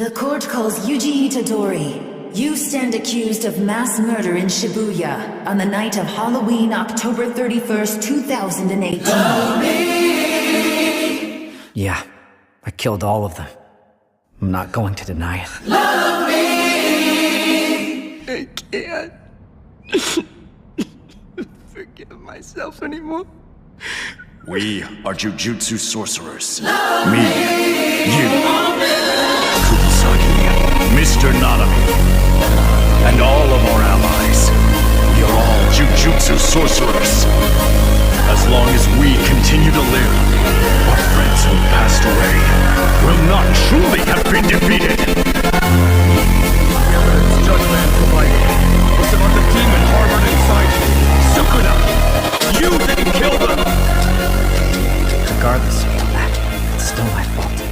The court calls Yuji Itadori. You stand accused of mass murder in Shibuya on the night of Halloween, October 31st, 2018. Yeah, I killed all of them. I'm not going to deny it. I can't forgive myself anymore. We are Jujutsu sorcerers. Me, you, Kurosaki, Mr. Nanami, and all of our allies. We are all Jujutsu sorcerers. As long as we continue to live, our friends who passed away will not truly have been defeated. Evidence judgment provided. It's about the demon harbored inside you. Sukuna! You didn't kill them! Regardless of all that, it's still my fault.